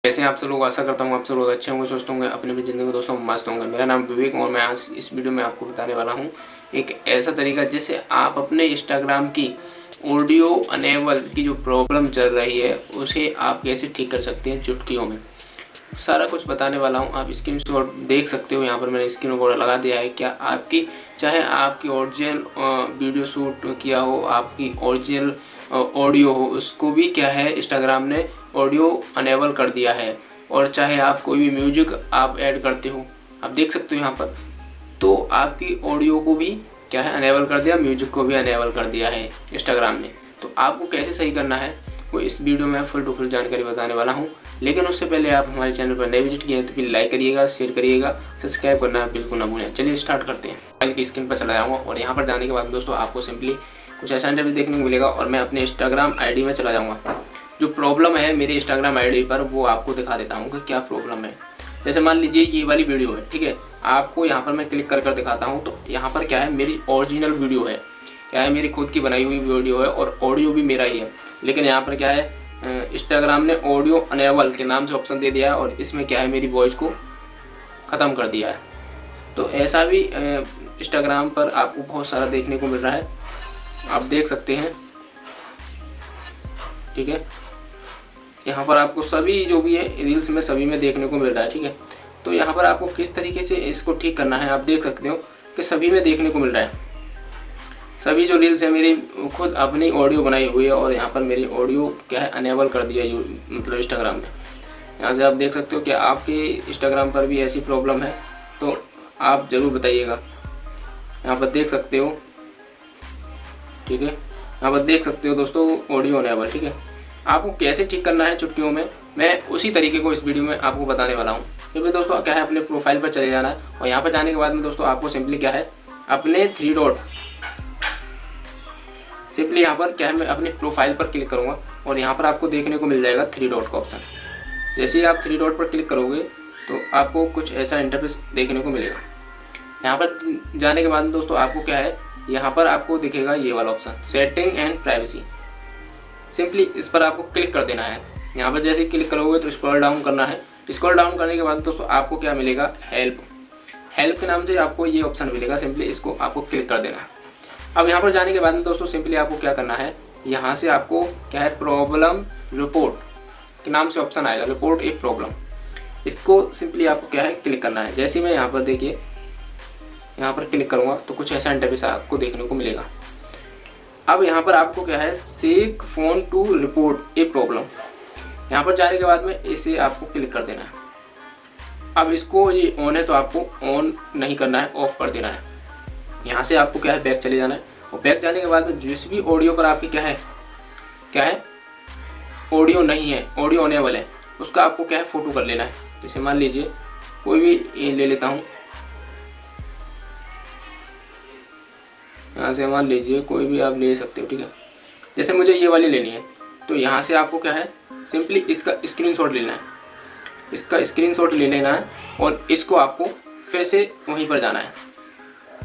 कैसे हैं आप सब लोग। आशा करता हूँ आप सब लोग अच्छे होंगे, स्वस्थ होंगे, अपनी भी ज़िंदगी में दोस्तों मस्त होंगे। मेरा नाम विवेक और मैं आज इस वीडियो में आपको बताने वाला हूँ एक ऐसा तरीका जिससे आप अपने इंस्टाग्राम की ऑडियो अनेबल की जो प्रॉब्लम चल रही है उसे आप कैसे ठीक कर सकते हैं चुटकियों में। सारा कुछ बताने वाला हूँ। आप स्क्रीनशॉट देख सकते हो, यहाँ पर मैंने स्क्रीन रिकॉर्डर लगा दिया है। क्या आपकी चाहे आपकी ओरिजिनल वीडियो शूट किया हो, आपकी ओरिजिनल ऑडियो हो, उसको भी क्या है इंस्टाग्राम ने ऑडियो अनेबल कर दिया है। और चाहे आप कोई भी म्यूजिक आप ऐड करते हो, आप देख सकते हो यहाँ पर, तो आपकी ऑडियो को भी क्या है अनेबल कर दिया, म्यूजिक को भी अनेबल कर दिया है इंस्टाग्राम ने। तो आपको कैसे सही करना है वो इस वीडियो में फुल टू फुल जानकारी बताने वाला हूँ। लेकिन उससे पहले आप हमारे चैनल पर नए विजिट किए हैं तो फिर लाइक करिएगा, शेयर करिएगा, सब्सक्राइब करना बिल्कुल ना भूलें। चलिए स्टार्ट करते हैं। मोबाइल की स्क्रीन पर चला जाऊँगा और यहाँ पर जाने के बाद दोस्तों आपको सिंपली कुछ ऐसा इंटरव्यू देखने को मिलेगा और मैं अपने इंस्टाग्राम आईडी में चला जाऊँगा। जो प्रॉब्लम है मेरे इंस्टाग्राम आईडी पर वो आपको दिखा देता हूँ कि क्या प्रॉब्लम है। जैसे मान लीजिए ये वाली वीडियो है, ठीक है, आपको यहाँ पर मैं क्लिक कर दिखाता हूँ। तो यहाँ पर क्या है, मेरी ओरिजिनल वीडियो है, क्या है, मेरी खुद की बनाई हुई वीडियो है और ऑडियो भी मेरा ही है। लेकिन यहाँ पर क्या है, इंस्टाग्राम ने ऑडियो अनेबल के नाम से ऑप्शन दे दिया है और इसमें क्या है मेरी वॉइस को ख़त्म कर दिया है। तो ऐसा भी इंस्टाग्राम पर आपको बहुत सारा देखने को मिल रहा है, आप देख सकते हैं, ठीक है। यहाँ पर आपको सभी जो भी है रील्स में सभी में देखने को मिल रहा है, ठीक है। तो यहाँ पर आपको किस तरीके से इसको ठीक करना है आप देख सकते हो कि सभी में देखने को मिल रहा है। सभी जो रील्स है मेरी खुद अपनी ऑडियो बनाई हुई है और यहाँ पर मेरी ऑडियो क्या है अनेबल कर दिया है, मतलब इंस्टाग्राम ने। यहाँ से आप देख सकते हो कि आपके इंस्टाग्राम पर भी ऐसी प्रॉब्लम है तो आप ज़रूर बताइएगा। यहाँ पर देख सकते हो, ठीक है, यहाँ पर देख सकते हो दोस्तों ऑडियो अनेबल, ठीक है। आपको कैसे ठीक करना है चुटकियों में, मैं उसी तरीके को इस वीडियो में आपको बताने वाला हूँ। क्योंकि दोस्तों क्या है, अपने प्रोफाइल पर चले जाना है और यहाँ पर जाने के बाद में दोस्तों आपको सिंपली क्या है, अपने थ्री डॉट, सिंपली यहाँ पर क्या है, मैं अपने प्रोफाइल पर क्लिक करूँगा और यहाँ पर आपको देखने को मिल जाएगा थ्री डॉट का ऑप्शन। जैसे ही आप थ्री डॉट पर क्लिक करोगे तो आपको कुछ ऐसा इंटरफेस देखने को मिलेगा। यहाँ पर जाने के बाद दोस्तों आपको क्या है, यहाँ पर आपको दिखेगा ये वाला option setting and privacy. Simply इस पर आपको क्लिक कर देना है। यहाँ पर जैसे क्लिक करोगे तो स्क्रॉल डाउन करना है। स्क्रॉल डाउन करने के बाद दोस्तों आपको क्या मिलेगा, हेल्प। हेल्प के नाम से आपको ये ऑप्शन मिलेगा, सिंपली इसको आपको क्लिक कर देना है। अब यहाँ पर जाने के बाद दोस्तों सिंपली आपको क्या करना है, यहाँ से आपको क्या है, प्रॉब्लम रिपोर्ट के नाम से ऑप्शन आएगा, रिपोर्ट ए प्रॉब्लम। इसको सिंपली आपको क्या है क्लिक करना है। जैसे ही मैं यहाँ पर देखिए यहाँ पर क्लिक करूँगा तो कुछ ऐसा इंटरफेस आपको देखने को मिलेगा। अब यहाँ पर आपको क्या है, shake phone to report a problem. यहाँ पर जाने के बाद में इसे आपको क्लिक कर देना है। अब इसको ये ऑन है तो आपको ऑन नहीं करना है, ऑफ कर देना है। यहाँ से आपको क्या है बैक चले जाना है और बैक जाने के बाद में जिस भी ऑडियो पर आपकी क्या है ऑडियो नहीं है, ऑडियो अनेबल है, उसका आपको क्या है फ़ोटो कर लेना है। जैसे मान लीजिए कोई भी ये ले लेता हूँ, यहाँ से मान लीजिए कोई भी आप ले सकते हो, ठीक है। जैसे मुझे ये वाली लेनी है तो यहाँ से आपको क्या है, सिंपली इसका स्क्रीनशॉट लेना है, इसका स्क्रीनशॉट ले लेना है और इसको आपको फिर से वहीं पर जाना है,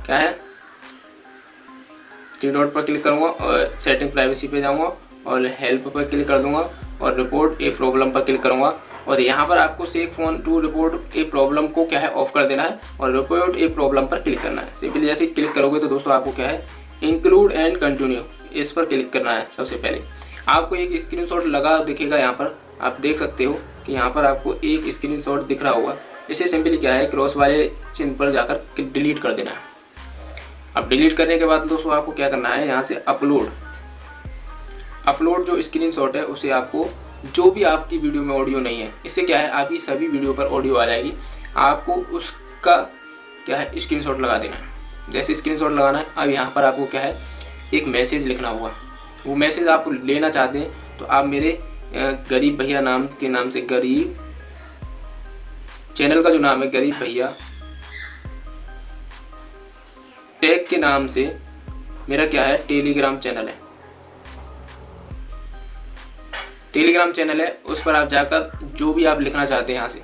क्या है, थ्री डॉट पर क्लिक करूँगा और सेटिंग प्राइवेसी पे जाऊँगा और हेल्प पर क्लिक कर दूँगा और रिपोर्ट ए प्रॉब्लम पर क्लिक करूँगा और यहाँ पर आपको shake phone to report a problem को क्या है ऑफ कर देना है और रिपोर्ट ए प्रॉब्लम पर क्लिक करना है। सिंपली जैसे क्लिक करोगे तो दोस्तों आपको क्या है, इंक्लूड एंड कंटिन्यू, इस पर क्लिक करना है। सबसे पहले आपको एक स्क्रीनशॉट लगा दिखेगा, यहाँ पर आप देख सकते हो कि यहाँ पर आपको एक स्क्रीनशॉट दिख रहा होगा। इसे सिंपली क्या है, क्रॉस वाले चिन्ह पर जाकर डिलीट कर देना है। अब डिलीट करने के बाद दोस्तों आपको क्या करना है, यहाँ से अपलोड जो स्क्रीनशॉट है उसे आपको, जो भी आपकी वीडियो में ऑडियो नहीं है, इससे क्या है आपकी सभी वीडियो पर ऑडियो आ जाएगी, आपको उसका क्या है स्क्रीनशॉट लगा देना है। जैसे स्क्रीनशॉट लगाना है, अब यहाँ पर आपको क्या है एक मैसेज लिखना होगा। वो मैसेज आप लेना चाहते हैं तो आप मेरे गरीब भैया नाम के नाम से, गरीब चैनल का जो नाम है गरीब भैया टैग के नाम से मेरा क्या है टेलीग्राम चैनल है, टेलीग्राम चैनल है, उस पर आप जाकर जो भी आप लिखना चाहते हैं यहाँ से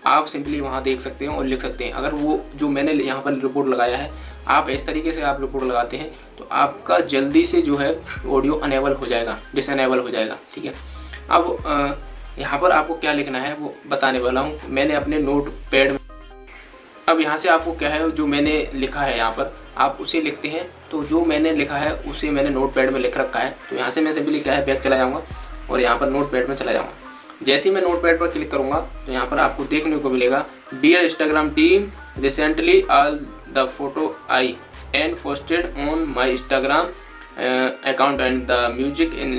आप सिंपली वहाँ देख सकते हैं और लिख सकते हैं। अगर वो जो मैंने यहाँ पर रिपोर्ट लगाया है आप इस तरीके से आप रिपोर्ट लगाते हैं तो आपका जल्दी से जो है ऑडियो अनेबल हो जाएगा, डिसअनेबल हो जाएगा, ठीक है। अब यहाँ पर आपको क्या लिखना है वो बताने वाला हूँ। मैंने अपने नोट पैड में, अब यहाँ से आपको क्या है जो मैंने लिखा है यहाँ पर आप उसे लिखते हैं। तो जो मैंने लिखा है उसे मैंने नोट पैड में लिख रखा है। तो यहाँ से मैं सिंपली क्या है बैक चला जाऊँगा और यहाँ पर नोट पैड में चला जाऊँगा। जैसे ही मैं नोट पैड पर क्लिक करूँगा तो यहाँ पर आपको देखने को मिलेगा, dear Instagram team, recently all the photo I and posted on my Instagram account and the music in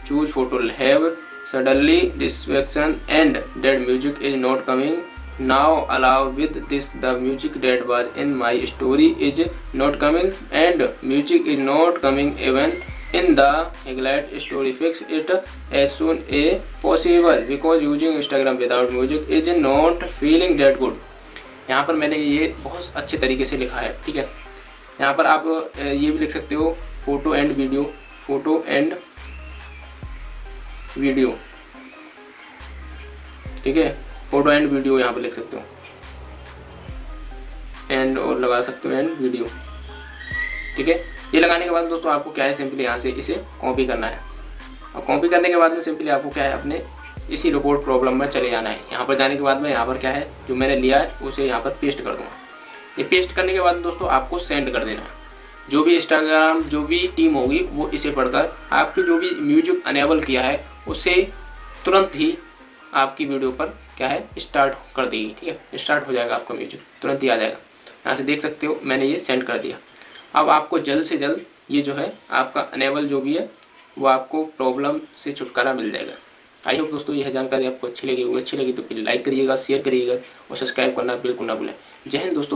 choose photo have suddenly distraction and that music is not coming now allow with this the music that was in my story is not coming and music is not coming even in the highlight story. Fix it as soon as possible because using Instagram without music is not feeling that good. यहाँ पर मैंने ये बहुत अच्छे तरीके से लिखा है, ठीक है। यहाँ पर आप ये भी लिख सकते हो photo and video, photo and video, ठीक है। फोटो एंड वीडियो यहाँ पर लिख सकते हो, एंड और लगा सकते हो एंड वीडियो, ठीक है। ये लगाने के बाद दोस्तों आपको क्या है सिंपली यहाँ से इसे कॉपी करना है और कॉपी करने के बाद में सिंपली आपको क्या है अपने इसी रिपोर्ट प्रॉब्लम में चले जाना है। यहाँ पर जाने के बाद में यहाँ पर क्या है जो मैंने लिया है उसे यहाँ पर पेस्ट कर दूँगा। ये पेस्ट करने के बाद दोस्तों आपको सेंड कर देना है। जो भी इंस्टाग्राम जो भी टीम होगी वो इसे पढ़कर आपकी जो भी म्यूजिक अनेबल किया है उसे तुरंत ही आपकी वीडियो पर क्या है स्टार्ट कर देगी, ठीक है। स्टार्ट हो जाएगा आपका म्यूजिक, तुरंत ही आ जाएगा। यहाँ से देख सकते हो मैंने ये सेंड कर दिया। अब आपको जल्द से जल्द ये जो है आपका अनेबल जो भी है वो आपको प्रॉब्लम से छुटकारा मिल जाएगा। आई होप दोस्तों यह जानकारी आपको अच्छी लगी तो फिर लाइक करिएगा, शेयर करिएगा और सब्सक्राइब करना बिल्कुल ना भूलें। जय हिंद दोस्तों।